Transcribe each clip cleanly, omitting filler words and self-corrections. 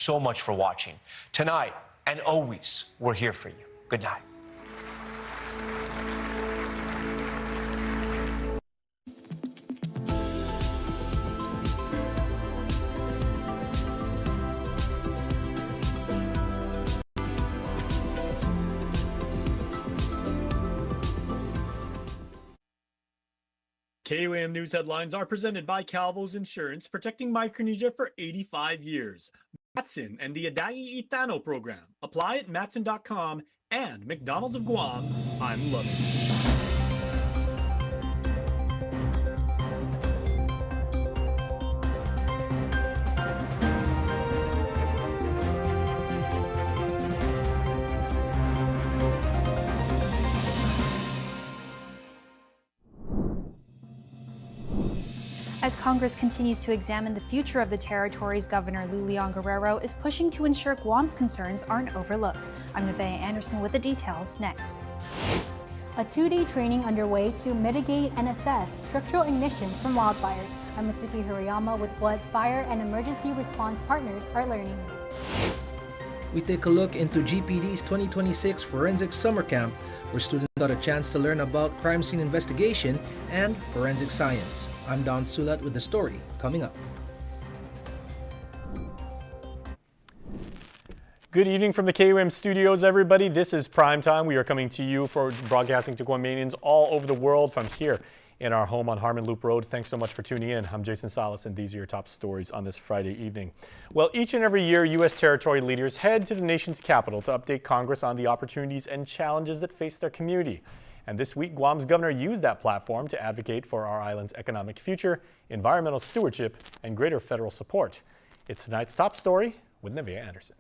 so much for watching. Tonight and always, we're here for you. Good night. KUAM News headlines are presented by Calvo's Insurance, protecting Micronesia for 85 years. Matson and the Adai Itano program. Apply at Matson.com and McDonald's of Guam. I'm loving it. As Congress continues to examine the future of the territories, Governor Lou Leon Guerrero is pushing to ensure Guam's concerns aren't overlooked. I'm Nevaeh Anderson with the details next. A two-day training underway to mitigate and assess structural ignitions from wildfires. I'm Mitsuki Hirayama with Wildfire and emergency response partners are learning. We take a look into GPD's 2026 Forensic Summer Camp, where students got a chance to learn about crime scene investigation and forensic science. I'm Don Sulat with the story coming up. Good evening from the KUAM studios, everybody. This is Prime Time. We are coming to you for broadcasting to Guamanians all over the world from here in our home on Harmon Loop Road. Thanks so much for tuning in. I'm Jason Salas, and these are your top stories on this Friday evening. Well, each and every year, U.S. territory leaders head to the nation's capital to update Congress on the opportunities and challenges that face their community. And this week, Guam's governor used that platform to advocate for our island's economic future, environmental stewardship, and greater federal support. It's tonight's top story with Nevaeh Anderson.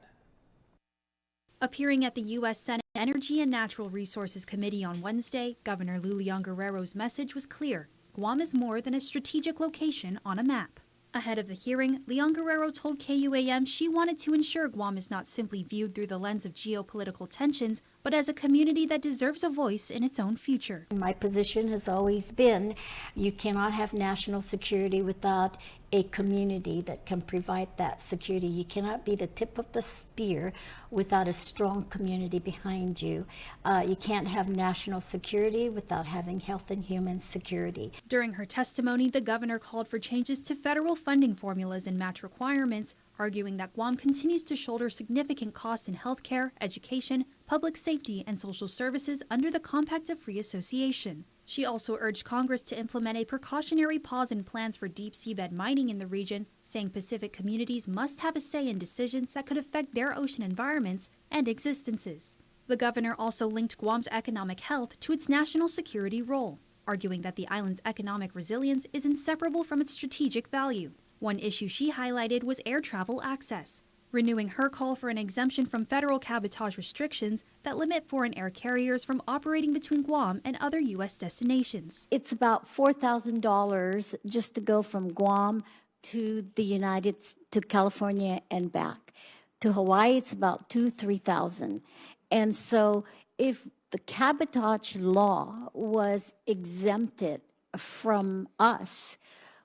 Appearing at the U.S. Senate Energy and Natural Resources Committee on Wednesday, Governor Lou Leon Guerrero's message was clear. Guam is more than a strategic location on a map. Ahead of the hearing, Leon Guerrero told KUAM she wanted to ensure Guam is not simply viewed through the lens of geopolitical tensions, but as a community that deserves a voice in its own future. My position has always been you cannot have national security without a community that can provide that security. You cannot be the tip of the spear without a strong community behind you. You can't have national security without having health and human security. During her testimony, the governor called for changes to federal funding formulas and match requirements, arguing that Guam continues to shoulder significant costs in healthcare, education, public safety, and social services under the Compact of Free Association. She also urged Congress to implement a precautionary pause in plans for deep seabed mining in the region, saying Pacific communities must have a say in decisions that could affect their ocean environments and existences. The governor also linked Guam's economic health to its national security role, arguing that the island's economic resilience is inseparable from its strategic value. One issue she highlighted was air travel access, renewing her call for an exemption from federal cabotage restrictions that limit foreign air carriers from operating between Guam and other U.S. destinations. It's about $4,000 just to go from Guam to to California and back. To Hawaii, it's about $3,000. And so if the cabotage law was exempted from us,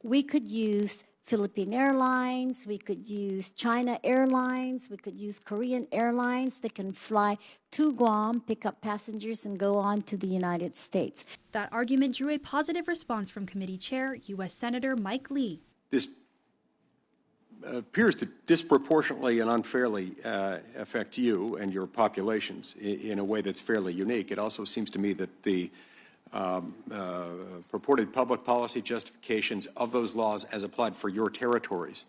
we could use Philippine Airlines, we could use China Airlines, we could use Korean Airlines. They can fly to Guam, pick up passengers, and go on to the United States. That argument drew a positive response from committee chair, U.S. Senator Mike Lee. This appears to disproportionately and unfairly affect you and your populations in a way that's fairly unique. It also seems to me that the purported public policy justifications of those laws as applied for your territories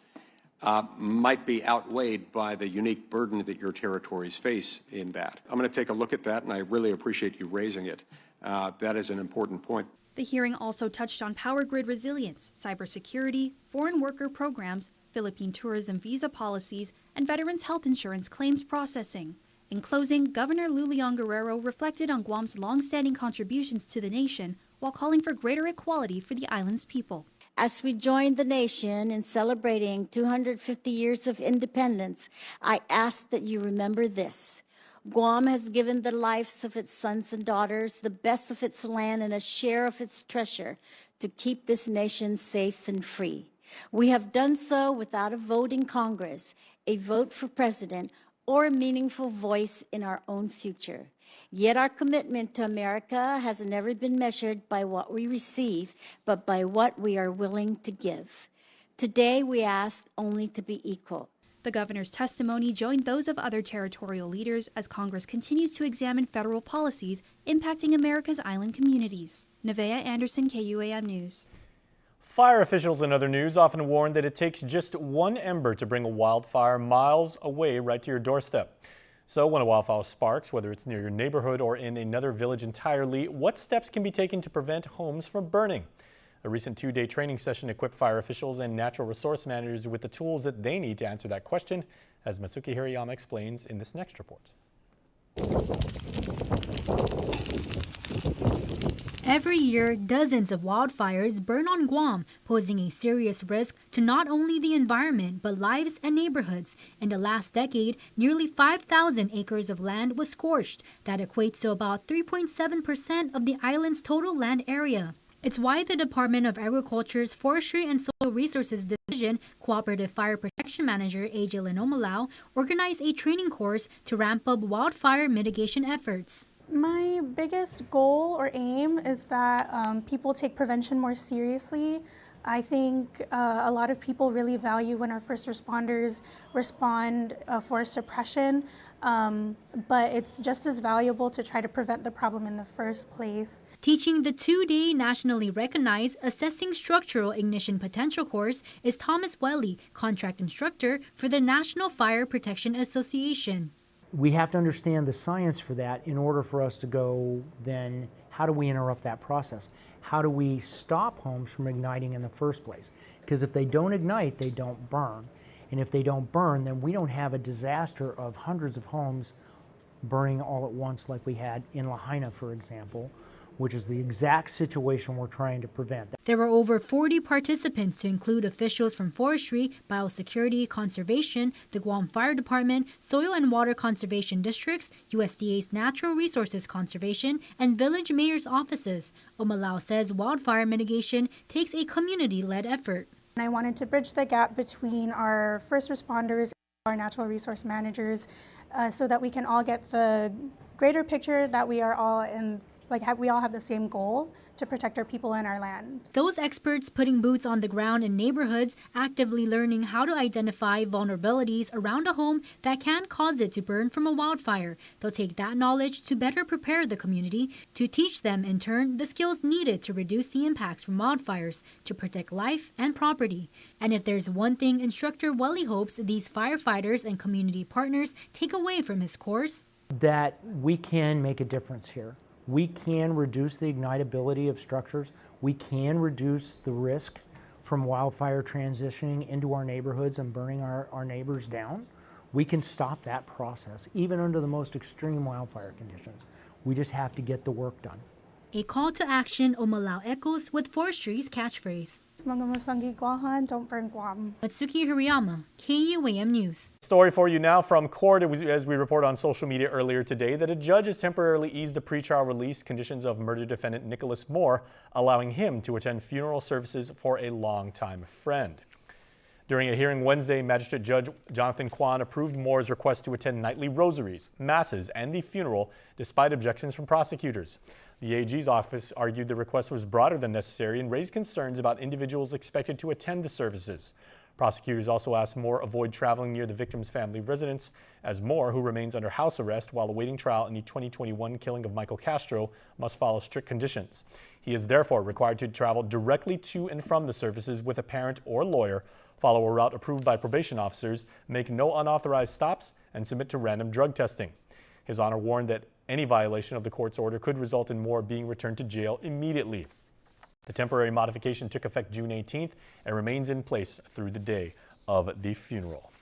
might be outweighed by the unique burden that your territories face in that. I'm going to take a look at that, and I really appreciate you raising it. That is an important point. The hearing also touched on power grid resilience, cybersecurity, foreign worker programs, Philippine tourism visa policies, and veterans' health insurance claims processing. In closing, Governor Lou Leon Guerrero reflected on Guam's long-standing contributions to the nation while calling for greater equality for the island's people. As we join the nation in celebrating 250 years of independence, I ask that you remember this. Guam has given the lives of its sons and daughters, the best of its land, and a share of its treasure to keep this nation safe and free. We have done so without a vote in Congress, a vote for president, or a meaningful voice in our own future. Yet our commitment to America has never been measured by what we receive, but by what we are willing to give. Today, we ask only to be equal. The governor's testimony joined those of other territorial leaders as Congress continues to examine federal policies impacting America's island communities. Nevaeh Anderson, KUAM News. Fire officials in other news often warn that it takes just one ember to bring a wildfire miles away right to your doorstep. So when a wildfire sparks, whether it's near your neighborhood or in another village entirely, what steps can be taken to prevent homes from burning? A recent two-day training session equipped fire officials and natural resource managers with the tools that they need to answer that question, as Matsuki Hirayama explains in this next report. Every year, dozens of wildfires burn on Guam, posing a serious risk to not only the environment but lives and neighborhoods. In the last decade, nearly 5,000 acres of land was scorched. That equates to about 3.7% of the island's total land area. It's why the Department of Agriculture's Forestry and Soil Resources Division Cooperative Fire Protection Manager AJ Lenomalau organized a training course to ramp up wildfire mitigation efforts. My biggest goal or aim is that people take prevention more seriously. I think a lot of people really value when our first responders respond for suppression, but it's just as valuable to try to prevent the problem in the first place. Teaching the two-day nationally recognized Assessing Structural Ignition Potential course is Thomas Welly, contract instructor for the National Fire Protection Association. We have to understand the science for that in order for us to go, then how do we interrupt that process? How do we stop homes from igniting in the first place? Because if they don't ignite, they don't burn. And if they don't burn, then we don't have a disaster of hundreds of homes burning all at once like we had in Lahaina, for example, which is the exact situation we're trying to prevent. There were over 40 participants to include officials from forestry, biosecurity, conservation, the Guam Fire Department, Soil and Water Conservation Districts, USDA's Natural Resources Conservation, and village mayors' offices. Omalau says wildfire mitigation takes a community-led effort. I wanted to bridge the gap between our first responders and our natural resource managers so that we can all get the greater picture that we are all in. We all have the same goal to protect our people and our land. Those experts putting boots on the ground in neighborhoods, actively learning how to identify vulnerabilities around a home that can cause it to burn from a wildfire. They'll take that knowledge to better prepare the community, to teach them in turn the skills needed to reduce the impacts from wildfires, to protect life and property. And if there's one thing Instructor Welly hopes these firefighters and community partners take away from his course, that we can make a difference here. We can reduce the ignitability of structures. We can reduce the risk from wildfire transitioning into our neighborhoods and burning our neighbors down. We can stop that process, even under the most extreme wildfire conditions. We just have to get the work done. A call to action Omalau echoes with forestry's catchphrase. Don't burn Guam. Matsuki Hirayama, KUAM News. Story for you now from court. It was, as we reported on social media earlier today, that a judge has temporarily eased the pretrial release conditions of murder defendant Nicholas Moore, allowing him to attend funeral services for a longtime friend. During a hearing Wednesday, Magistrate Judge Jonathan Kwan approved Moore's request to attend nightly rosaries, masses, and the funeral, despite objections from prosecutors. The AG's office argued the request was broader than necessary and raised concerns about individuals expected to attend the services. Prosecutors also asked Moore avoid traveling near the victim's family residence, as Moore, who remains under house arrest while awaiting trial in the 2021 killing of Michael Castro, must follow strict conditions. He is therefore required to travel directly to and from the services with a parent or lawyer, follow a route approved by probation officers, make no unauthorized stops, and submit to random drug testing. His Honor warned that any violation of the court's order could result in Moore being returned to jail immediately. The temporary modification took effect June 18th and remains in place through the day of the funeral.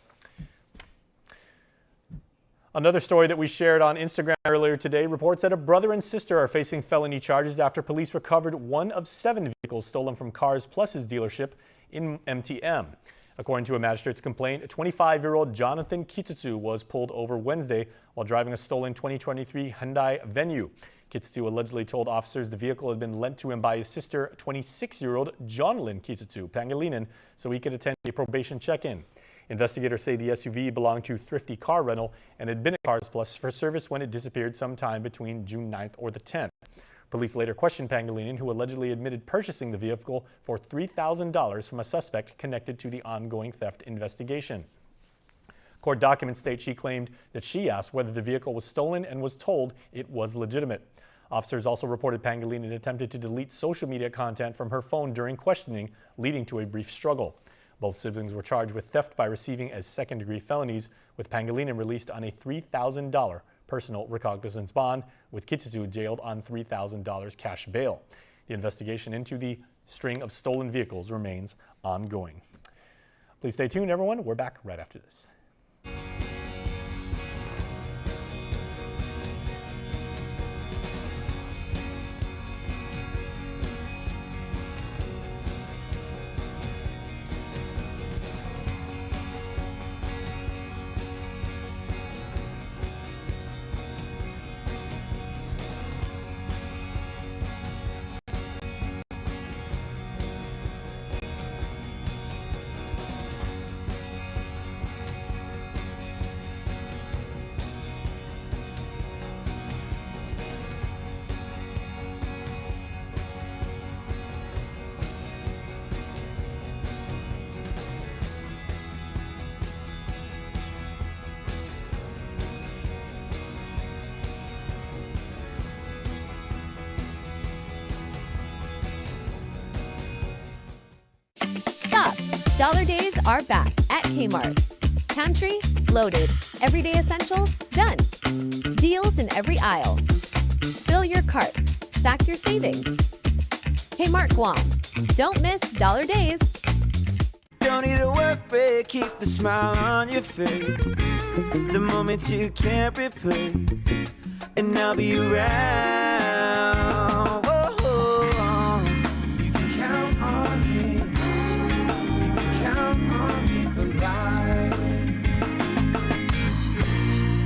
Another story that we shared on Instagram earlier today reports that a brother and sister are facing felony charges after police recovered one of 7 vehicles stolen from Cars Plus's dealership in MTM. According to a magistrate's complaint, 25-year-old Jonathan Kitsutsu was pulled over Wednesday while driving a stolen 2023 Hyundai Venue. Kitsutsu allegedly told officers the vehicle had been lent to him by his sister, 26-year-old Jonlyn Kitsutsu Pangilinan, so he could attend a probation check-in. Investigators say the SUV belonged to Thrifty Car Rental and had been at Cars Plus for service when it disappeared sometime between June 9th or the 10th. Police later questioned Pangilinan, who allegedly admitted purchasing the vehicle for $3,000 from a suspect connected to the ongoing theft investigation. Court documents state she claimed that she asked whether the vehicle was stolen and was told it was legitimate. Officers also reported Pangilinan attempted to delete social media content from her phone during questioning, leading to a brief struggle. Both siblings were charged with theft by receiving as second-degree felonies, with Pangilinan released on a $3,000 personal recognizance bond, with Kitutu jailed on $3,000 cash bail. The investigation into the string of stolen vehicles remains ongoing. Please stay tuned, everyone. We're back right after this. Dollar days are back at Kmart. Pantry loaded. Everyday essentials done. Deals in every aisle. Fill your cart. Stack your savings. Kmart Guam. Don't miss dollar days. Don't need a work break. Keep the smile on your face. The moments you can't replace. And I'll be around.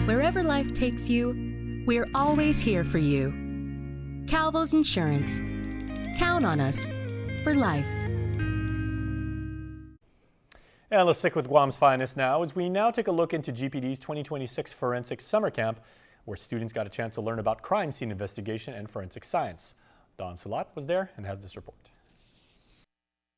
Wherever life takes you, we're always here for you. Calvo's Insurance. Count on us for life. And let's stick with Guam's finest now, as we now take a look into GPD's 2026 Forensic Summer Camp, where students got a chance to learn about crime scene investigation and forensic science. Don Salat was there and has this report.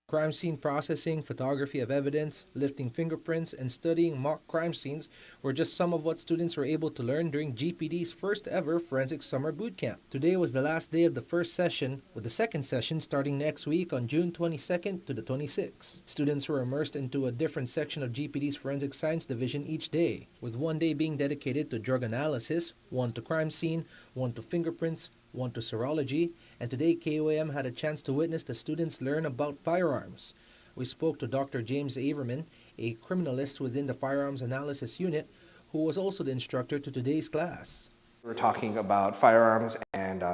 Crime scene processing, photography of evidence, lifting fingerprints, and studying mock crime scenes were just some of what students were able to learn during GPD's first ever Forensic Summer Boot Camp. Today was the last day of the first session, with the second session starting next week on June 22nd to the 26th. Students were immersed into a different section of GPD's Forensic Science Division each day, with one day being dedicated to drug analysis, one to crime scene, one to fingerprints, one to serology, and today KUAM had a chance to witness the students learn about firearms. We spoke to Dr. James Averman, a criminalist within the Firearms Analysis Unit, who was also the instructor to today's class. We're talking about firearms and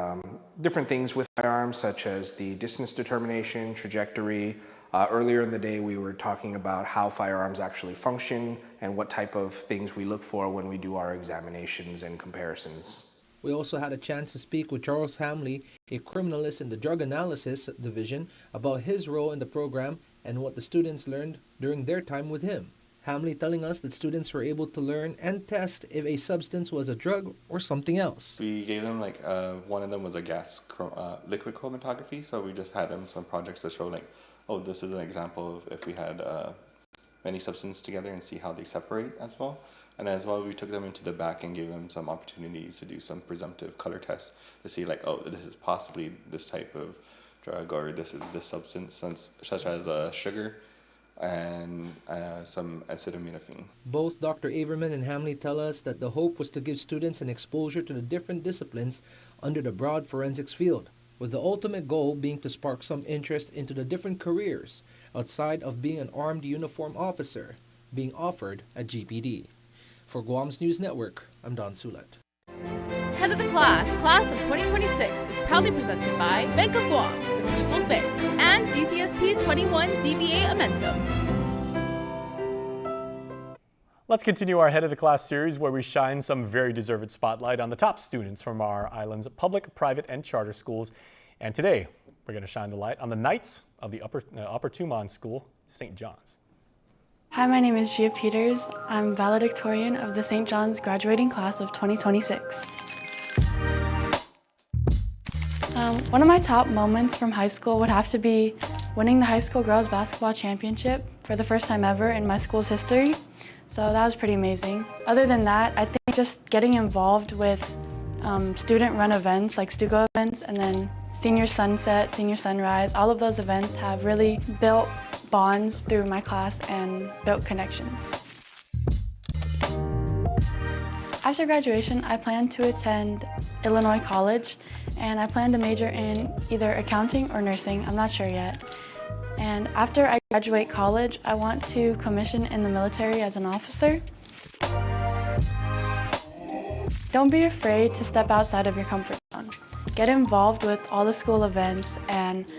different things with firearms, such as the distance determination, trajectory. Earlier in the day, we were talking about how firearms actually function and what type of things we look for when we do our examinations and comparisons. We also had a chance to speak with Charles Hamley, a criminalist in the Drug Analysis Division, about his role in the program and what the students learned during their time with him. Hamley telling us that students were able to learn and test if a substance was a drug or something else. We gave them one of them was a liquid chromatography, so we just had them some projects to show oh, this is an example of if we had many substances together and see how they separate as well. And as well, we took them into the back and gave them some opportunities to do some presumptive color tests to see oh, this is possibly this type of drug, or this is this substance, such as sugar and some acetaminophen. Both Dr. Averman and Hamley tell us that the hope was to give students an exposure to the different disciplines under the broad forensics field, with the ultimate goal being to spark some interest into the different careers outside of being an armed uniform officer being offered at GPD. For Guam's News Network, I'm Don Sulat. Head of the Class of 2026 is proudly presented by Bank of Guam, the People's Bank, and DCSP 21 DBA Amentum. Let's continue our Head of the Class series, where we shine some very deserved spotlight on the top students from our island's public, private, and charter schools. And today, we're going to shine the light on the Knights of the Upper Tumon School, St. John's. Hi, my name is Gia Peters. I'm valedictorian of the St. John's graduating class of 2026. One of my top moments from high school would have to be winning the high school girls basketball championship for the first time ever in my school's history. So that was pretty amazing. Other than that, I think just getting involved with student-run events like Stugo events and then Senior Sunset, Senior Sunrise, all of those events have really built bonds through my class and built connections. After graduation, I plan to attend Illinois College, and I plan to major in either accounting or nursing. I'm not sure yet. And after I graduate college, I want to commission in the military as an officer. Don't be afraid to step outside of your comfort zone. Get involved with all the school events and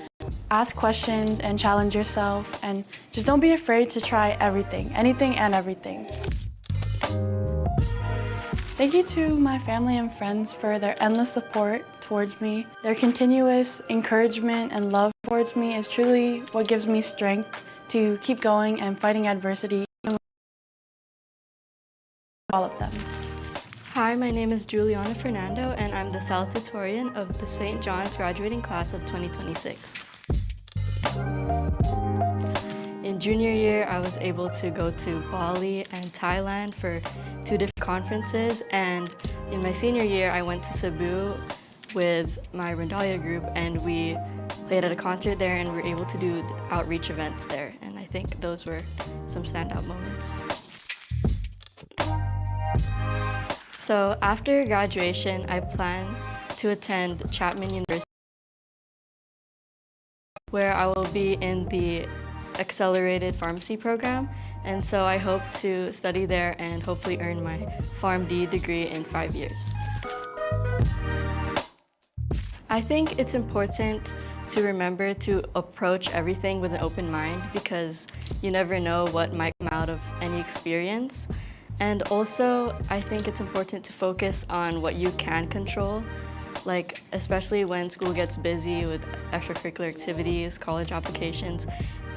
ask questions and challenge yourself, and just don't be afraid to try everything, anything and everything. Thank you to my family and friends for their endless support towards me. Their continuous encouragement and love towards me is truly what gives me strength to keep going and fighting adversity. All of them. Hi, my name is Juliana Fernando, and I'm the salutatorian of the St. John's graduating class of 2026. In junior year, I was able to go to Bali and Thailand for 2 different conferences, and in my senior year, I went to Cebu with my Rondalia group, and we played at a concert there, and we were able to do outreach events there, and I think those were some standout moments. So after graduation, I plan to attend Chapman University, where I will be in the accelerated pharmacy program, and so I hope to study there and hopefully earn my PharmD degree in 5 years. I think it's important to remember to approach everything with an open mind, because you never know what might come out of any experience. And also, I think it's important to focus on what you can control, like especially when school gets busy with extracurricular activities, college applications.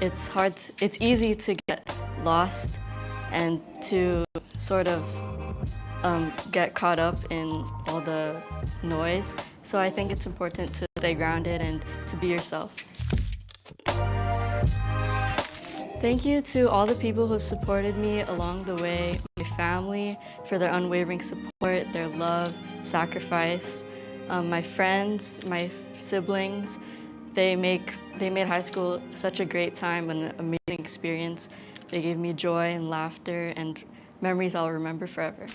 It's easy to get lost and to sort of get caught up in all the noise. So I think it's important to stay grounded and to be yourself. Thank you to all the people who have supported me along the way, my family for their unwavering support, their love, sacrifice, my friends, my siblings. They made high school such a great time and an amazing experience. They gave me joy and laughter and memories I'll remember forever.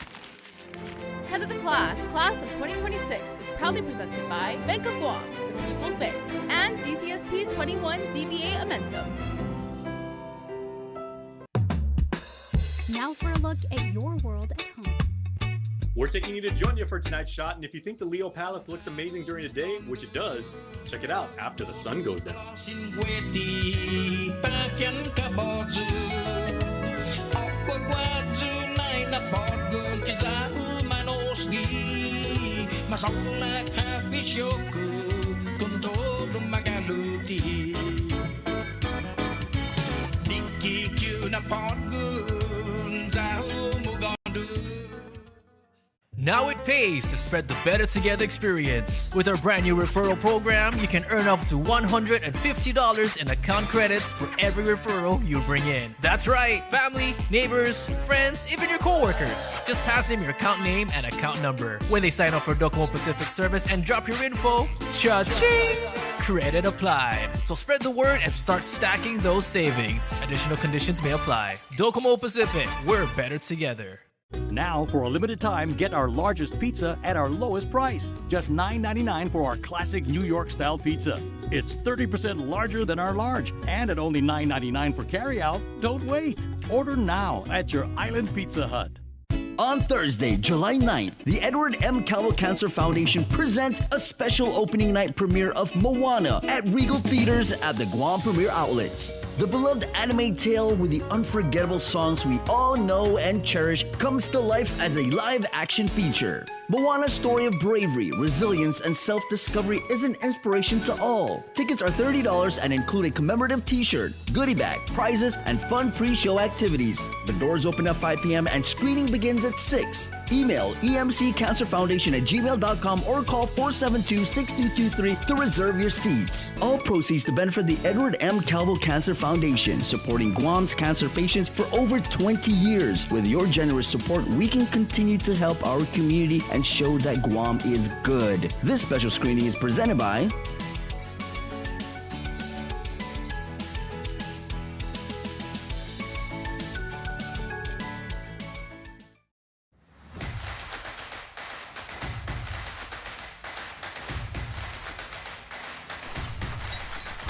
Head of the Class of 2026 is proudly presented by Bank of Guam, the People's Bank, and DCSP 21 DBA Amentum. Now for a look at your world at home. We're taking you to Jonya for tonight's shot, and if you think the Leo Palace looks amazing during the day, which it does, check it out after the sun goes down. Now it pays to spread the Better Together experience. With our brand new referral program, you can earn up to $150 in account credits for every referral you bring in. That's right, family, neighbors, friends, even your coworkers. Just pass them your account name and account number. When they sign up for Docomo Pacific service and drop your info, cha-ching! Credit applied. So spread the word and start stacking those savings. Additional conditions may apply. Docomo Pacific, we're better together. Now, for a limited time, get our largest pizza at our lowest price. Just $9.99 for our classic New York-style pizza. It's 30% larger than our large, and at only $9.99 for carryout. Don't wait. Order now at your Island Pizza Hut. On Thursday, July 9th, the Edward M. Calvo Cancer Foundation presents a special opening night premiere of Moana at Regal Theaters at the Guam Premiere Outlets. The beloved anime tale with the unforgettable songs we all know and cherish comes to life as a live-action feature. Moana's story of bravery, resilience, and self-discovery is an inspiration to all. Tickets are $30 and include a commemorative t-shirt, goodie bag, prizes, and fun pre-show activities. The doors open at 5 p.m. and screening begins at 6. Email emccancerfoundation@gmail.com or call 472-6223 to reserve your seats. All proceeds to benefit the Edward M. Calvo Cancer Foundation, supporting Guam's cancer patients for over 20 years. With your generous support, we can continue to help our community and show that Guam is good. This special screening is presented by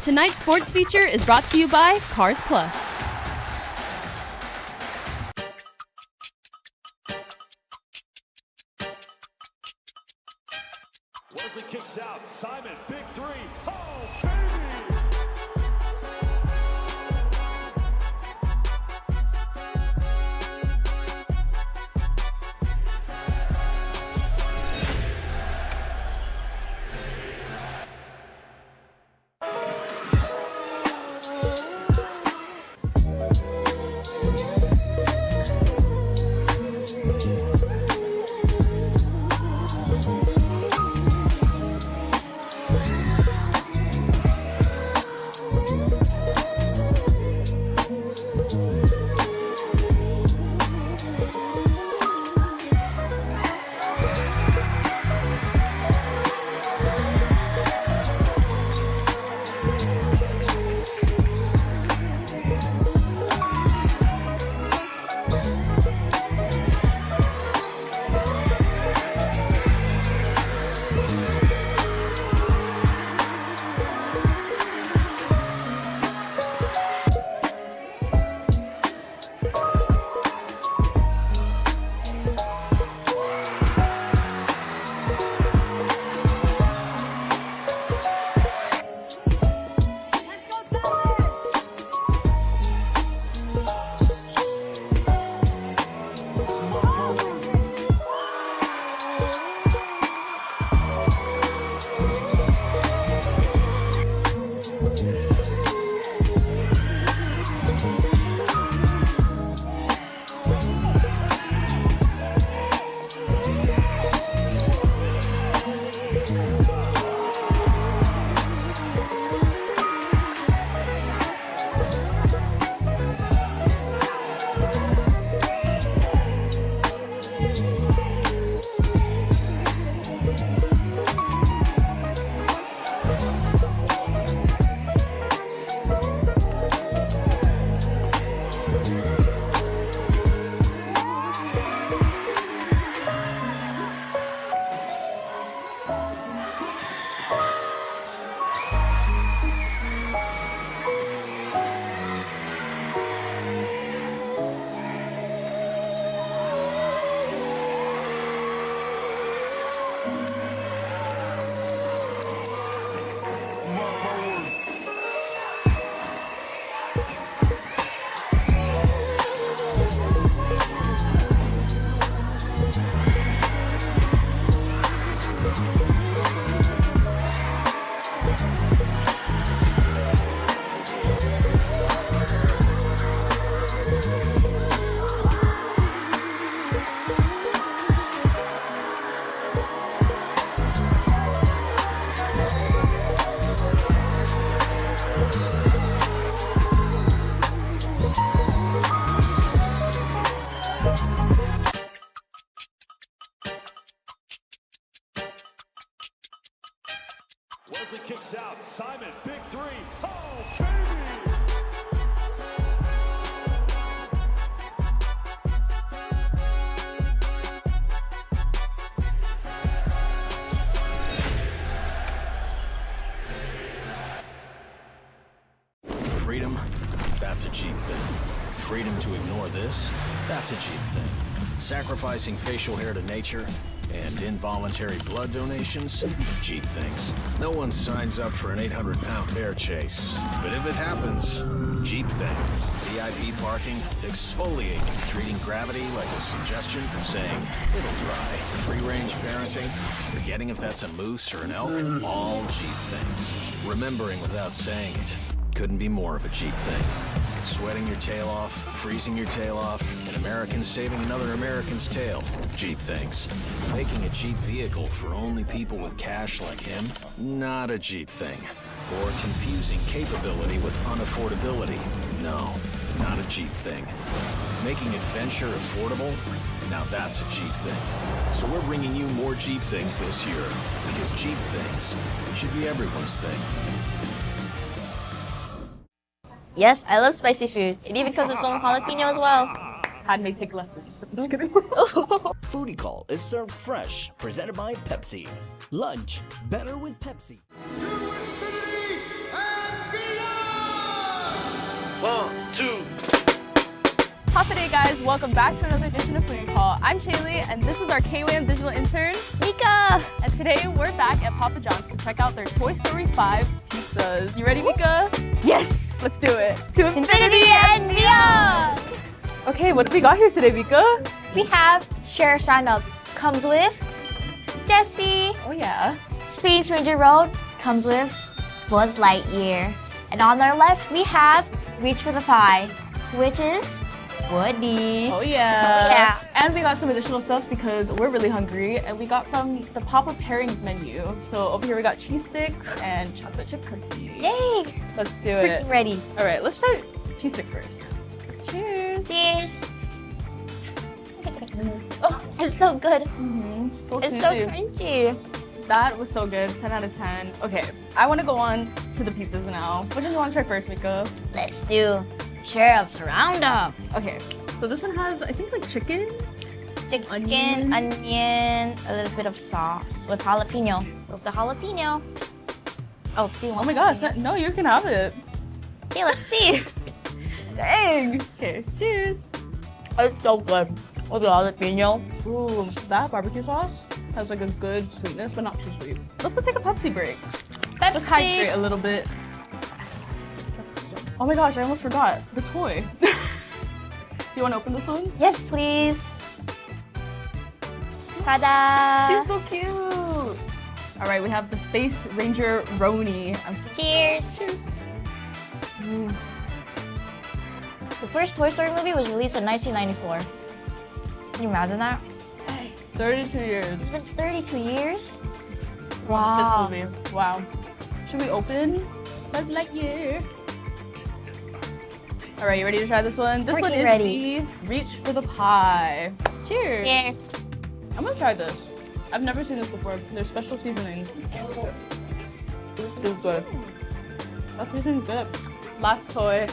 Tonight's sports feature is brought to you by Cars Plus. Wesley kicks out. Simon, big three. Oh, baby! Wesley kicks out. Simon, big three. Oh, baby! Freedom, that's a cheap thing. Freedom to ignore this, that's a cheap thing. Sacrificing facial hair to nature, And involuntary blood donations? Cheap things. No one signs up for an 800-pound bear chase. But if it happens, cheap thing. VIP parking, exfoliating, treating gravity like a suggestion, saying, it'll dry. Free-range parenting, forgetting if that's a moose or an elk, all cheap things. Remembering without saying it, couldn't be more of a cheap thing. Sweating your tail off, freezing your tail off, an American saving another American's tail. Cheap things. Making a cheap vehicle for only people with cash like him? Not a cheap thing. Or confusing capability with unaffordability? No, not a cheap thing. Making adventure affordable? Now that's a cheap thing. So we're bringing you more cheap things this year, because cheap things should be everyone's thing. Yes, I love spicy food. It even comes with some jalapeno as well. Handmade take lessons. Just kidding. Foodie Call is served fresh, presented by Pepsi. Lunch, better with Pepsi. 1, 2. How's today, guys? Welcome back to another edition of Foodie Call. I'm Shaylee, and this is our KUAM digital intern, Mika. And today we're back at Papa John's to check out their Toy Story 5 pizzas. You ready, Mika? Yes. Let's do it. To Infinity and beyond. Okay, what have we got here today, Mika? We have Sheriff's Roundup. Comes with Jessie. Oh yeah. Space Ranger Road. Comes with Buzz Lightyear. And on our left, we have Reach for the Pie, which is Woody. Oh yeah. And we got some additional stuff because we're really hungry, and we got from the Papa Pairings menu. So over here we got cheese sticks and chocolate chip cookies. Yay! Let's do it. Freaking ready. All right, let's try cheese sticks first. Cheers. Cheers. Oh, it's so good. So it's so crunchy. That was so good. 10 out of 10. Okay, I want to go on to the pizzas now. Which one do you want to try first, Mika? Let's do Sheriff's Roundup. Okay, so this one has, I think, like chicken, onion, a little bit of sauce with jalapeno. With the jalapeno. Oh, do you want my gosh, no, you can have it. Okay, let's see. Dang. Okay, cheers. It's so good. With the jalapeno. Ooh, that barbecue sauce has like a good sweetness, but not too sweet. Let's go take a Pepsi break. Pepsi. Just hydrate a little bit. Oh my gosh, I almost forgot the toy. Do you want to open this one? Yes, please. Ta-da! She's so cute. All right, we have the Space Ranger Roni. Cheers. Cheers. The first Toy Story movie was released in 1994. Can you imagine that? 32 years. It's been 32 years? Wow. This movie. Wow. Should we open Buzz Lightyear? All right, you ready to try this one? This one is the Reach for the Pie. Cheers. Cheers. I'm gonna try this. I've never seen this before. There's special seasoning. This is good. That seasoning's good. Last toy.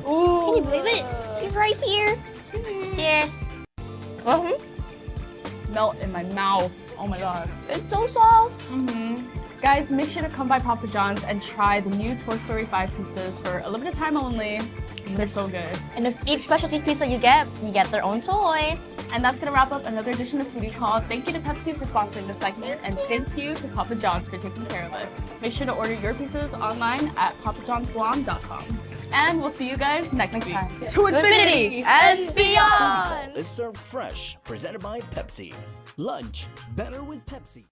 Ooh. Can you believe it? It's right here. Cheers. Melt in my mouth. Oh my gosh. It's so soft. Guys, make sure to come by Papa John's and try the new Toy Story 5 pizzas for a limited time only. They're so good. And if each specialty pizza you get their own toy. And that's going to wrap up another edition of Foodie Call. Thank you to Pepsi for sponsoring this segment, and thank you to Papa John's for taking care of us. Make sure to order your pizzas online at papajohnsguam.com. And we'll see you guys next week. To infinity and beyond! Foodie Call is served fresh, presented by Pepsi. Lunch, better with Pepsi.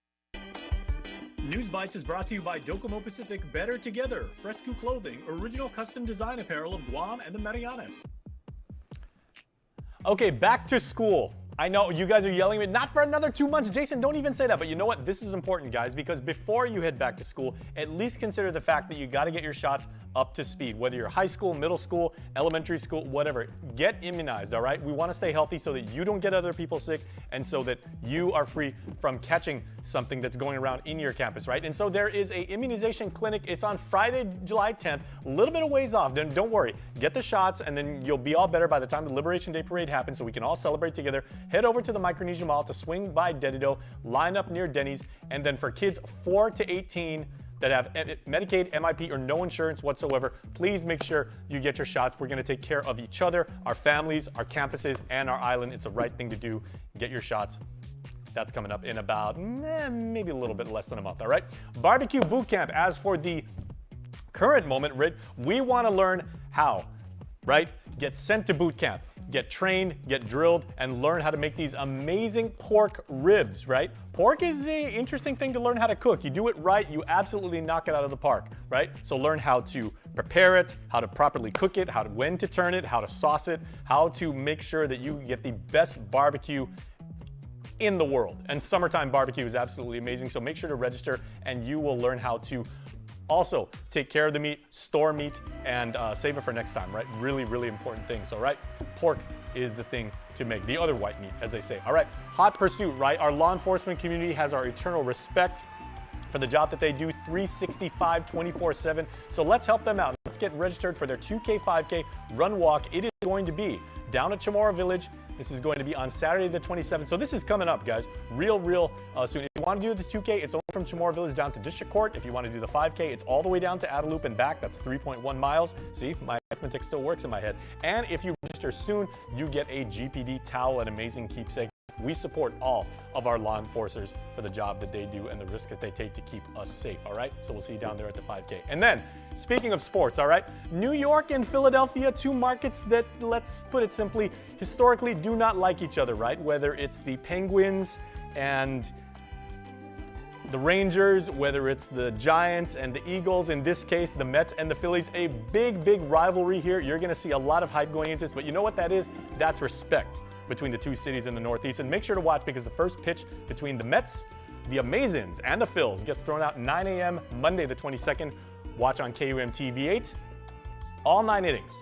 News Bites is brought to you by Docomo Pacific Better Together, Fresco Clothing, original custom design apparel of Guam and the Marianas. Okay, back to school. I know you guys are yelling at me, not for another 2 months. Jason, don't even say that. But you know what? This is important, guys, because before you head back to school, at least consider the fact that you got to get your shots up to speed. Whether you're high school, middle school, elementary school, whatever, get immunized, all right? We want to stay healthy so that you don't get other people sick and so that you are free from catching something that's going around in your campus, right? And so there is a immunization clinic. It's on Friday, July 10th, a little bit of ways off. Don't worry. Get the shots, and then you'll be all better by the time the Liberation Day Parade happens so we can all celebrate together. Head over to the Micronesia Mall to swing by Dedido, line up near Denny's, and then for kids 4 to 18 that have Medicaid, MIP, or no insurance whatsoever, please make sure you get your shots. We're going to take care of each other, our families, our campuses, and our island. It's the right thing to do. Get your shots That's coming up in about maybe a little bit less than a month, all right? Barbecue Boot Camp. As for the current moment, we want to learn how, right? Get sent to boot camp, get trained, get drilled, and learn how to make these amazing pork ribs, right? Pork is an interesting thing to learn how to cook. You do it right, you absolutely knock it out of the park, right? So learn how to prepare it, how to properly cook it, when to turn it, how to sauce it, how to make sure that you get the best barbecue in the world. And summertime barbecue is absolutely amazing, so make sure to register and you will learn how to also take care of the meat, store meat, and save it for next time, right? Really, really important things. So, right, pork is the thing to make, the other white meat, as they say. All right, hot pursuit, right? Our law enforcement community has our eternal respect for the job that they do 365, 24/7. So let's help them out. Let's get registered for their 2K, 5K run walk. It is going to be down at Chamorro Village. This is going to be on Saturday the 27th. So this is coming up, guys, real soon. If you want to do the 2K, it's only from Chamorro Village down to District Court. If you want to do the 5K, it's all the way down to Adelup and back. That's 3.1 miles. See, my arithmetic still works in my head. And if you register soon, you get a GPD towel, an amazing keepsake. We support all of our law enforcers for the job that they do and the risk that they take to keep us safe, all right? So we'll see you down there at the 5K. And then, speaking of sports, all right, New York and Philadelphia, two markets that, let's put it simply, historically do not like each other, right? Whether it's the Penguins and the Rangers, whether it's the Giants and the Eagles, in this case, the Mets and the Phillies, a big, big rivalry here. You're gonna see a lot of hype going into this, but you know what that is? That's respect between the two cities in the Northeast. And make sure to watch because the first pitch between the Mets, the Amazins, and the Phils gets thrown out 9 a.m. Monday the 22nd. Watch on KUAM TV8. All 9 innings.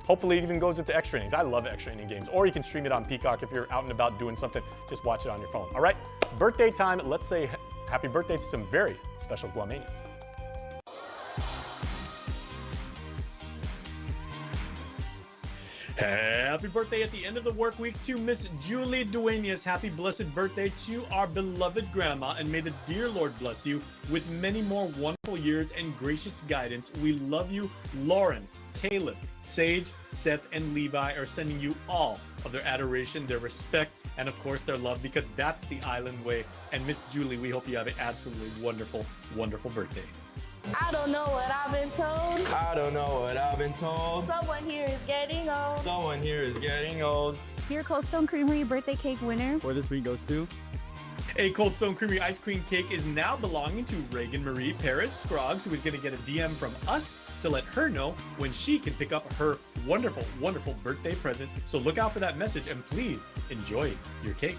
Hopefully it even goes into extra innings. I love extra inning games. Or you can stream it on Peacock if you're out and about doing something. Just watch it on your phone. All right, birthday time. Let's say happy birthday to some very special Guamanians. Happy birthday at the end of the work week to Miss Julie Duenas. Happy blessed birthday to our beloved grandma, and may the dear Lord bless you with many more wonderful years and gracious guidance. We love you. Lauren, Caleb, Sage, Seth, and Levi are sending you all of their adoration, their respect, and of course their love, because that's the island way. And Miss Julie, we hope you have an absolutely wonderful, wonderful birthday. I don't know what I've been told. I don't know what I've been told. Someone here is getting old. Someone here is getting old. Your Cold Stone Creamery birthday cake winner for this week goes to... A Cold Stone Creamery ice cream cake is now belonging to Reagan Marie Paris Scroggs, who is going to get a DM from us to let her know when she can pick up her wonderful, wonderful birthday present. So look out for that message and please enjoy your cake.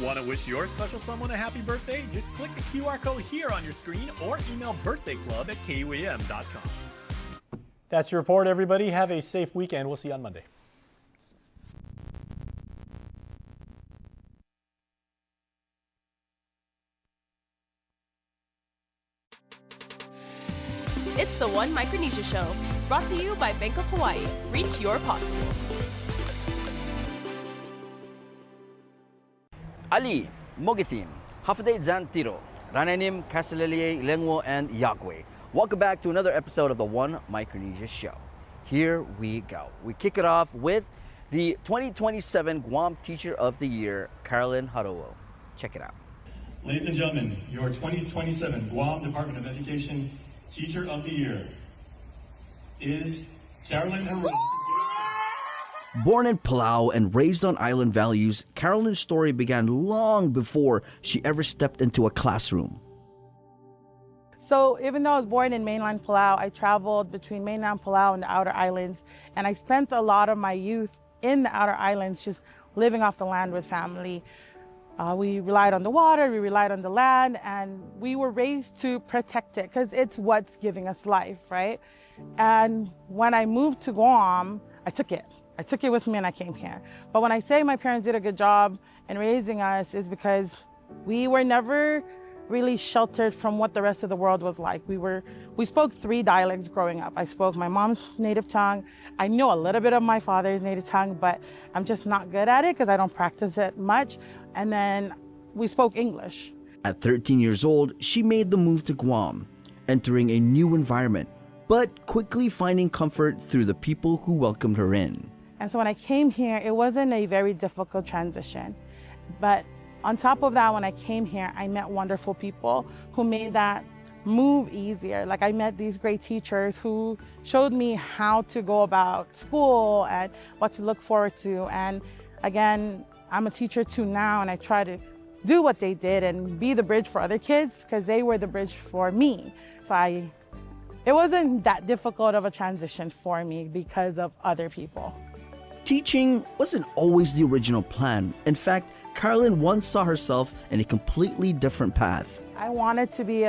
Want to wish your special someone a happy birthday? Just click the QR code here on your screen or email birthdayclub@kuam.com. That's your report, everybody. Have a safe weekend. We'll see you on Monday. It's the One Micronesia Show, brought to you by Bank of Hawaii. Reach your possible. Ali, Mogithim, Hafade Zantiro, Rananim, Kasalelie, Lengwo, and Yagwe. Welcome back to another episode of the One Micronesia Show. Here we go. We kick it off with the 2027 Guam Teacher of the Year, Carolyn Harowo. Check it out. Ladies and gentlemen, your 2027 Guam Department of Education Teacher of the Year is Carolyn Harowo. Born in Palau and raised on island values, Carolyn's story began long before she ever stepped into a classroom. So even though I was born in mainland Palau, I traveled between mainland Palau and the outer islands, and I spent a lot of my youth in the outer islands just living off the land with family. We relied on the water, we relied on the land, and we were raised to protect it because it's what's giving us life, right? And when I moved to Guam, I took it. I took it with me and I came here. But when I say my parents did a good job in raising us, is because we were never really sheltered from what the rest of the world was like. We spoke 3 dialects growing up. I spoke my mom's native tongue. I know a little bit of my father's native tongue, but I'm just not good at it because I don't practice it much. And then we spoke English. At 13 years old, she made the move to Guam, entering a new environment, but quickly finding comfort through the people who welcomed her in. And so when I came here, it wasn't a very difficult transition. But On top of that, when I came here, I met wonderful people who made that move easier. Like I met these great teachers who showed me how to go about school and what to look forward to. And again, I'm a teacher too now, and I try to do what they did and be the bridge for other kids because they were the bridge for me. So it wasn't that difficult of a transition for me because of other people. Teaching wasn't always the original plan. In fact, Carolyn once saw herself in a completely different path. I wanted to be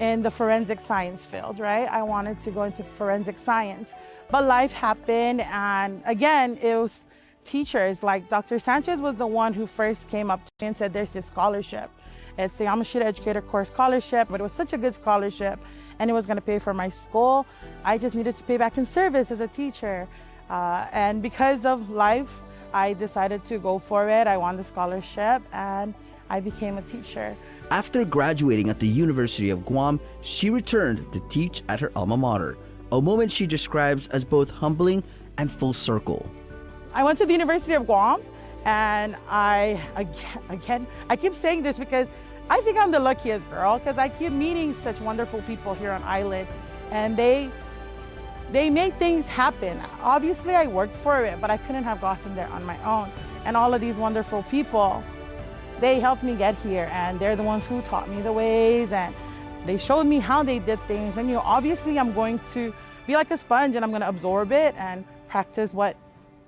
in the forensic science field, right? I wanted to go into forensic science, but life happened, and again, it was teachers. Like Dr. Sanchez was the one who first came up to me and said, there's this scholarship. It's the Yamashita Educator Corps Scholarship, but it was such a good scholarship, and it was gonna pay for my school. I just needed to pay back in service as a teacher. And because of life, I decided to go for it. I won the scholarship, and I became a teacher. After graduating at the University of Guam, she returned to teach at her alma mater, a moment she describes as both humbling and full circle. I went to the University of Guam, and I keep saying this because I think I'm the luckiest girl, because I keep meeting such wonderful people here on island, and they make things happen. Obviously, I worked for it, but I couldn't have gotten there on my own. And all of these wonderful people, they helped me get here, and they're the ones who taught me the ways, and they showed me how they did things. And obviously I'm going to be like a sponge, and I'm going to absorb it and practice what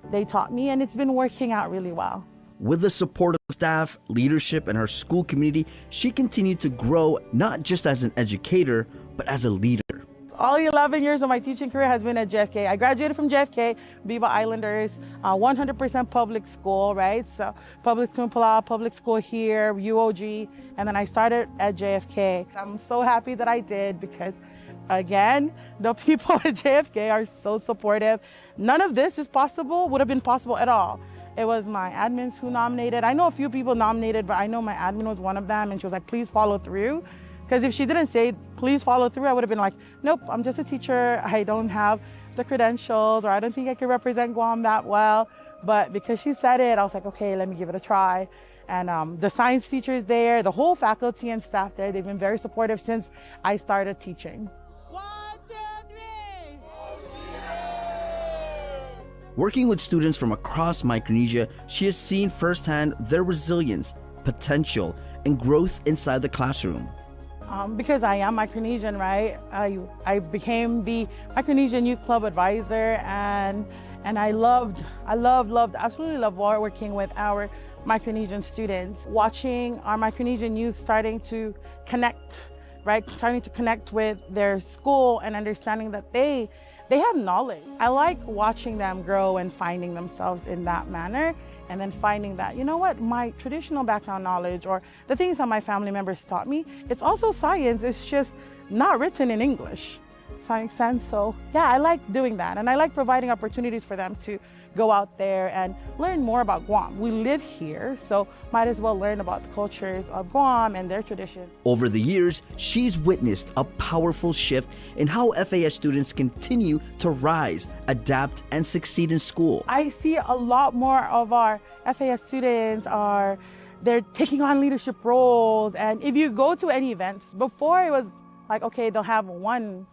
they taught me, and it's been working out really well. With the support of staff, leadership, and her school community, she continued to grow not just as an educator, but as a leader. All 11 years of my teaching career has been at JFK. I graduated from JFK, Viva Islanders, 100% public school, right? So public school in Palau, public school here, UOG, and then I started at JFK. I'm so happy that I did because, again, the people at JFK are so supportive. None of this would have been possible at all. It was my admins who nominated. I know a few people nominated, but I know my admin was one of them, and she was like, please follow through. Because if she didn't say, please follow through, I would have been like, nope, I'm just a teacher. I don't have the credentials, or I don't think I can represent Guam that well. But because she said it, I was like, okay, let me give it a try. And the science teachers there, the whole faculty and staff there, they've been very supportive since I started teaching. Working with students from across Micronesia, she has seen firsthand their resilience, potential, and growth inside the classroom. Because I am Micronesian, right? I became the Micronesian Youth Club advisor, and I absolutely love working with our Micronesian students. Watching our Micronesian youth starting to connect, right? Starting to connect with their school and understanding that they have knowledge. I like watching them grow and finding themselves in that manner, and then finding that, you know what, my traditional background knowledge or the things that my family members taught me, it's also science, it's just not written in English. Does that make sense? So yeah, I like doing that, and I like providing opportunities for them to go out there and learn more about Guam. We live here, so might as well learn about the cultures of Guam and their traditions. Over the years, she's witnessed a powerful shift in how FAS students continue to rise, adapt, and succeed in school. I see a lot more of our FAS students they're taking on leadership roles. And if you go to any events, before it was like, okay, they'll have one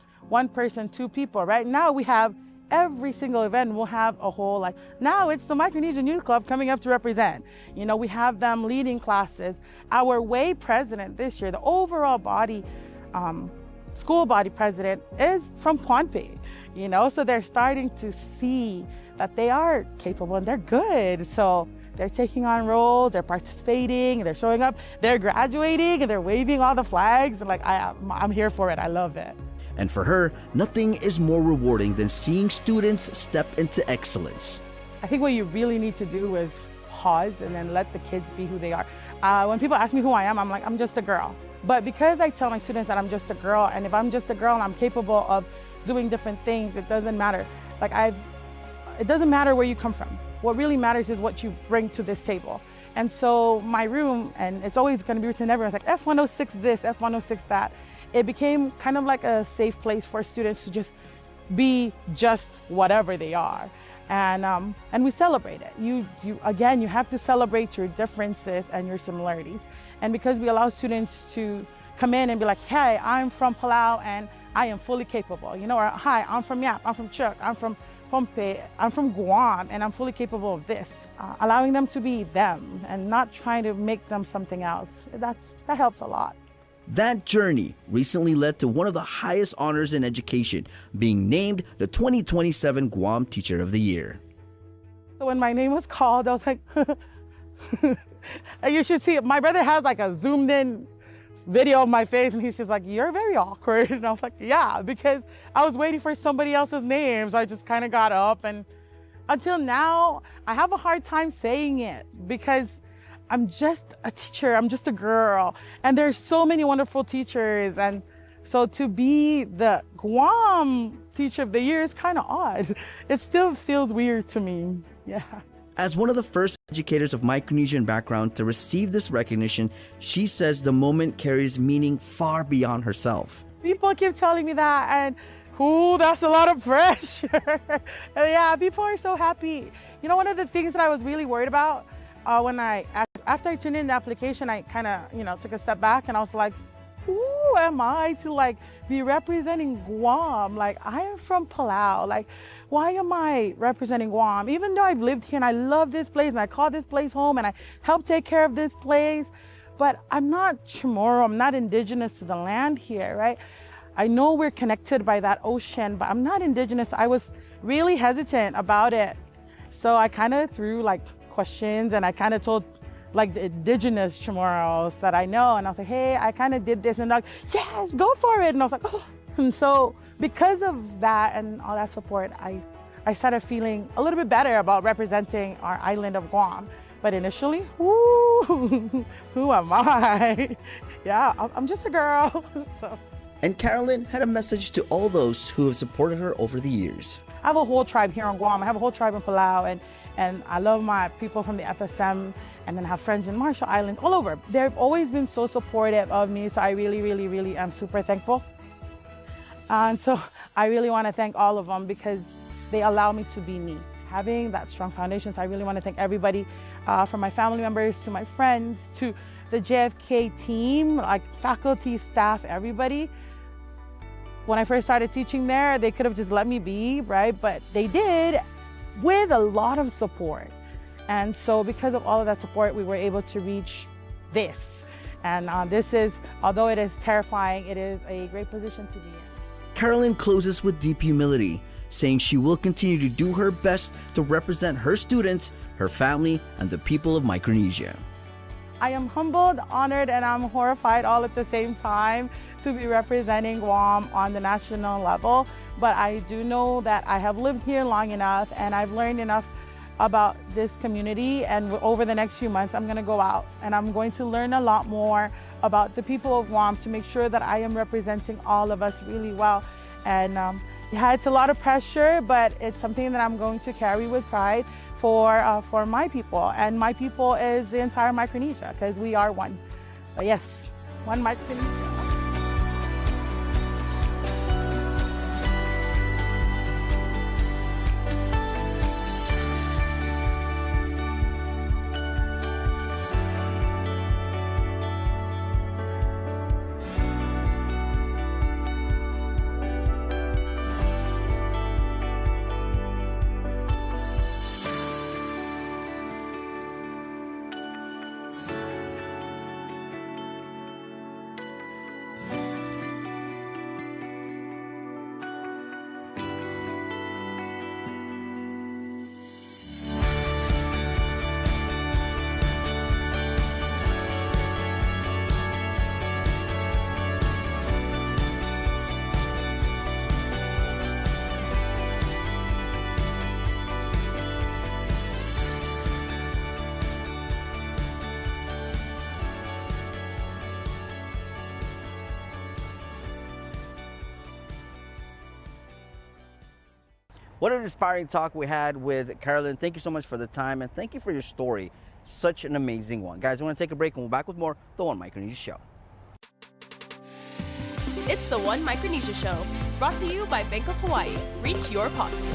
person, two people, right? Now we have every single event will have a whole, like, now it's the Micronesian Youth Club coming up to represent. We have them leading classes. Our way president this year, the overall body, school body president is from Pohnpei, so they're starting to see that they are capable and they're good. So they're taking on roles, they're participating, they're showing up, they're graduating, and they're waving all the flags. And I'm here for it, I love it. And for her, nothing is more rewarding than seeing students step into excellence. I think what you really need to do is pause and then let the kids be who they are. When people ask me who I am, I'm like, I'm just a girl. But because I tell my students that I'm just a girl, and if I'm just a girl and I'm capable of doing different things, it doesn't matter. It doesn't matter where you come from. What really matters is what you bring to this table. And so my room, and it's always going to be written everywhere, it's like F106 this, F106 that. It became kind of like a safe place for students to just be just whatever they are. and we celebrate it. You have to celebrate your differences and your similarities. And because we allow students to come in and be like, hey, I'm from Palau and I am fully capable, you know, or hi, I'm from Yap, I'm from Chuk, I'm from Pohnpei, I'm from Guam, and I'm fully capable of this. Allowing them to be them and not trying to make them something else, that helps a lot. That journey recently led to one of the highest honors in education, being named the 2027 Guam Teacher of the Year. So when my name was called, I was like, you should see it. My brother has like a zoomed in video of my face and he's just like, you're very awkward. And I was like, yeah, because I was waiting for somebody else's name. So I just kind of got up, and until now, I have a hard time saying it because I'm just a teacher, I'm just a girl, and there's so many wonderful teachers, and so to be the Guam Teacher of the Year is kind of odd. It still feels weird to me, yeah. As one of the first educators of Micronesian background to receive this recognition, she says the moment carries meaning far beyond herself. People keep telling me that, and ooh, that's a lot of pressure. Yeah, people are so happy. You know, one of the things that I was really worried about after I turned in the application, I kind of, took a step back and I was like, who am I to like be representing Guam? Like, I am from Palau. Like, why am I representing Guam? Even though I've lived here and I love this place and I call this place home and I help take care of this place, but I'm not Chamorro, I'm not indigenous to the land here, right? I know we're connected by that ocean, but I'm not indigenous. I was really hesitant about it. So I kind of threw like questions and I kind of told like the indigenous Chamorros that I know. And I was like, hey, I kind of did this, and they're like, yes, go for it. And I was like, oh. And so because of that and all that support, I started feeling a little bit better about representing our island of Guam. But initially, who am I? Yeah, I'm just a girl. So. And Carolyn had a message to all those who have supported her over the years. I have a whole tribe here on Guam. I have a whole tribe in Palau, and I love my people from the FSM, and then I have friends in Marshall Islands, all over. They've always been so supportive of me, so I really, really, really am super thankful. And so I really want to thank all of them because they allow me to be me. Having that strong foundation, so I really want to thank everybody, from my family members to my friends to the JFK team, like faculty, staff, everybody. When I first started teaching there, they could have just let me be, right? But they did with a lot of support. And so because of all of that support, we were able to reach this. And this is, although it is terrifying, it is a great position to be in. Carolyn closes with deep humility, saying she will continue to do her best to represent her students, her family, and the people of Micronesia. I am humbled, honored, and I'm horrified all at the same time to be representing Guam on the national level. But I do know that I have lived here long enough and I've learned enough about this community, and over the next few months I'm going to go out and I'm going to learn a lot more about the people of Guam to make sure that I am representing all of us really well. And yeah, it's a lot of pressure, but it's something that I'm going to carry with pride for my people, and my people is the entire Micronesia, because we are one. But yes, one Micronesia. What an inspiring talk we had with Carolyn. Thank you so much for the time, and thank you for your story. Such an amazing one. Guys, we're going to take a break and we're back with more The One Micronesia Show. It's The One Micronesia Show, brought to you by Bank of Hawaii. Reach your possible.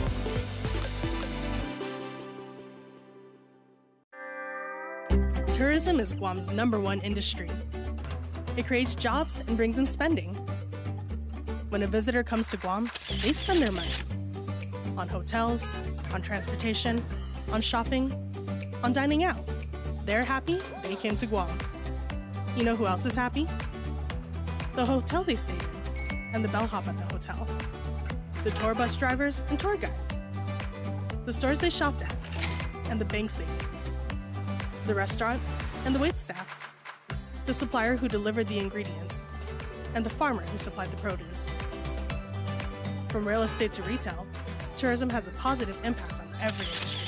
Tourism is Guam's #1 industry. It creates jobs and brings in spending. When a visitor comes to Guam, they spend their money on hotels, on transportation, on shopping, on dining out. They're happy they came to Guam. You know who else is happy? The hotel they stayed in and the bellhop at the hotel. The tour bus drivers and tour guides. The stores they shopped at and the banks they used. The restaurant and the waitstaff. The supplier who delivered the ingredients and the farmer who supplied the produce. From real estate to retail, tourism has a positive impact on every industry.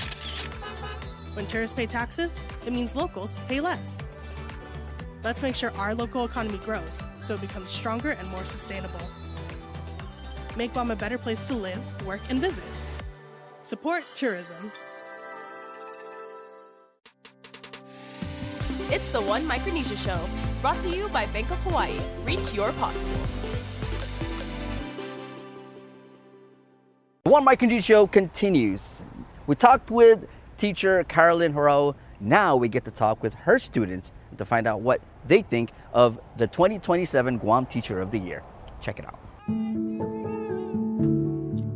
When tourists pay taxes, it means locals pay less. Let's make sure our local economy grows so it becomes stronger and more sustainable. Make Guam a better place to live, work, and visit. Support tourism. It's the One Micronesia Show, brought to you by Bank of Hawaii. Reach your possible. The One Micronesia Show continues. We talked with teacher Carolyn Horao. Now we get to talk with her students to find out what they think of the 2027 Guam Teacher of the Year. Check it out.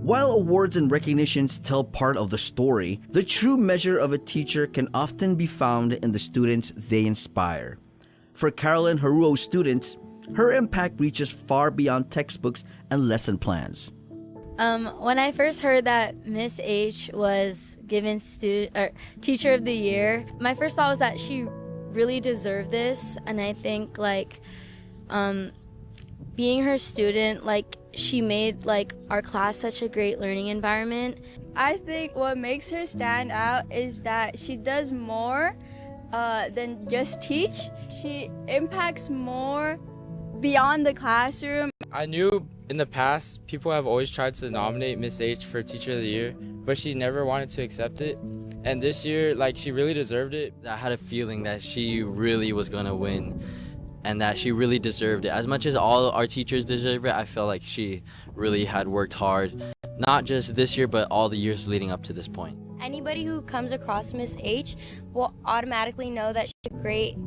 While awards and recognitions tell part of the story, the true measure of a teacher can often be found in the students they inspire. For Carolyn Haruo's students, her impact reaches far beyond textbooks and lesson plans. When I first heard that Miss H was given Teacher of the Year, my first thought was that she really deserved this, and I think being her student, she made our class such a great learning environment. I think what makes her stand out is that she does more than just teach. She impacts more beyond the classroom. I knew in the past people have always tried to nominate Miss H for Teacher of the Year, but she never wanted to accept it. And this year, she really deserved it. I had a feeling that she really was gonna win, and that she really deserved it. As much as all our teachers deserve it, I felt like she really had worked hard, not just this year, but all the years leading up to this point. Anybody who comes across Miss H will automatically know that she's a great,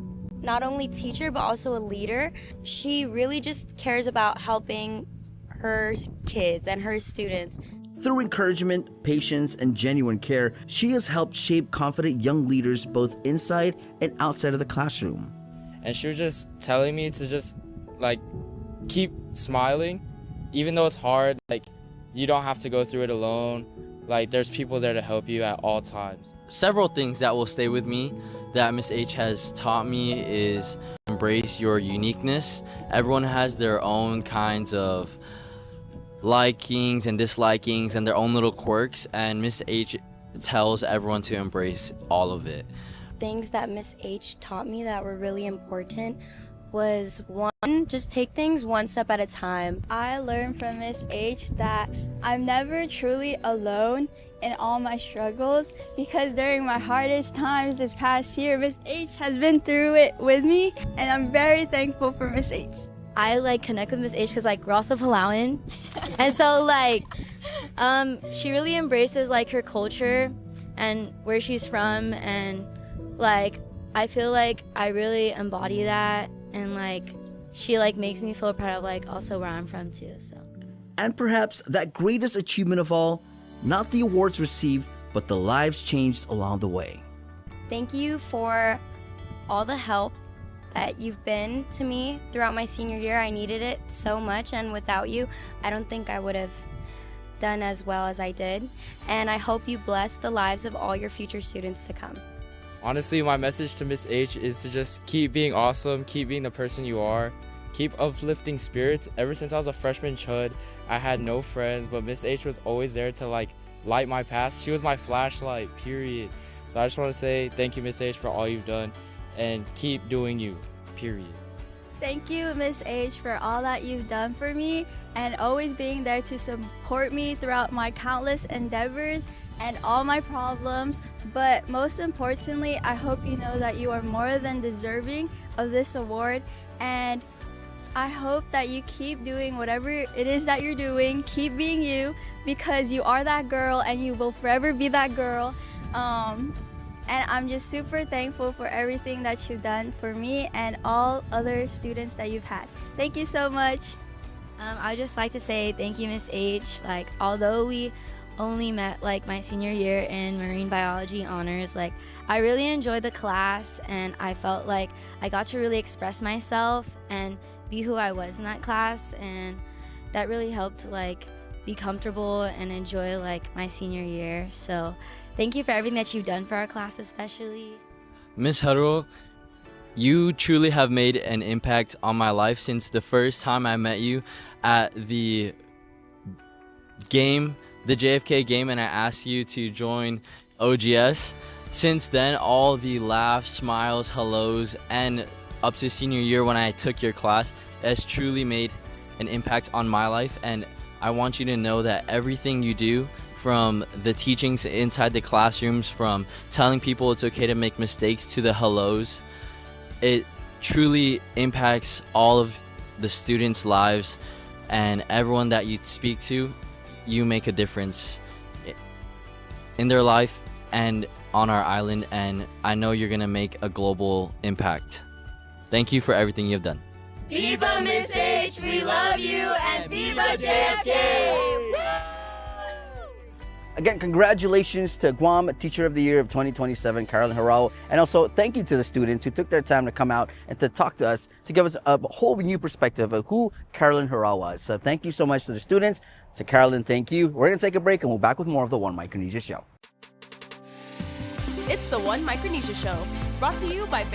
not only teacher, but also a leader. She really just cares about helping her kids and her students. Through encouragement, patience, and genuine care, she has helped shape confident young leaders both inside and outside of the classroom. And she was just telling me to just keep smiling, even though it's hard. You don't have to go through it alone. There's people there to help you at all times. Several things that will stay with me that Miss H has taught me is embrace your uniqueness. Everyone has their own kinds of likings and dislikings and their own little quirks, and Miss H tells everyone to embrace all of it. Things that Miss H taught me that were really important was, one, just take things one step at a time. I learned from Miss H that I'm never truly alone in all my struggles, because during my hardest times this past year, Miss H has been through it with me, and I'm very thankful for Miss H. I connect with Miss H because we're also Palauan, and so she really embraces her culture and where she's from, and I feel like I really embody that, and she makes me feel proud of also where I'm from too. So. And perhaps that greatest achievement of all, not the awards received, but the lives changed along the way. Thank you for all the help that you've been to me throughout my senior year. I needed it so much, and without you, I don't think I would have done as well as I did. And I hope you bless the lives of all your future students to come. Honestly, my message to Miss H is to just keep being awesome, keep being the person you are, keep uplifting spirits. Ever since I was a freshman chud, I had no friends, but Miss H was always there to light my path. She was my flashlight, period. So I just want to say thank you, Miss H, for all you've done, and keep doing you, period. Thank you, Miss H, for all that you've done for me and always being there to support me throughout my countless endeavors and all my problems. But most importantly, I hope you know that you are more than deserving of this award, and I hope that you keep doing whatever it is that you're doing. Keep being you, because you are that girl and you will forever be that girl. And I'm just super thankful for everything that you've done for me and all other students that you've had. Thank you so much. I would just like to say thank you, Miss H. Like, although we only met like my senior year in marine biology honors, like I really enjoyed the class and I felt like I got to really express myself and be who I was in that class, and that really helped like be comfortable and enjoy like my senior year. So thank you for everything that you've done for our class, especially. Miss Haro, you truly have made an impact on my life since the first time I met you at the game, the JFK game, and I asked you to join OGS. Since then, all the laughs, smiles, hellos, and up to senior year when I took your class has truly made an impact on my life. And I want you to know that everything you do, from the teachings inside the classrooms, from telling people it's okay to make mistakes to the hellos, it truly impacts all of the students' lives, and everyone that you speak to, you make a difference in their life and on our island, and I know you're gonna make a global impact. Thank you for everything you've done. Viva Miss H, we love you, and Viva JFK! Again, congratulations to Guam Teacher of the Year of 2027, Carolyn Harao. And also thank you to the students who took their time to come out and to talk to us, to give us a whole new perspective of who Carolyn Harao was. So thank you so much to the students. To Carolyn, thank you. We're going to take a break and we'll be back with more of the One Micronesia Show. It's the One Micronesia Show, brought to you by Bank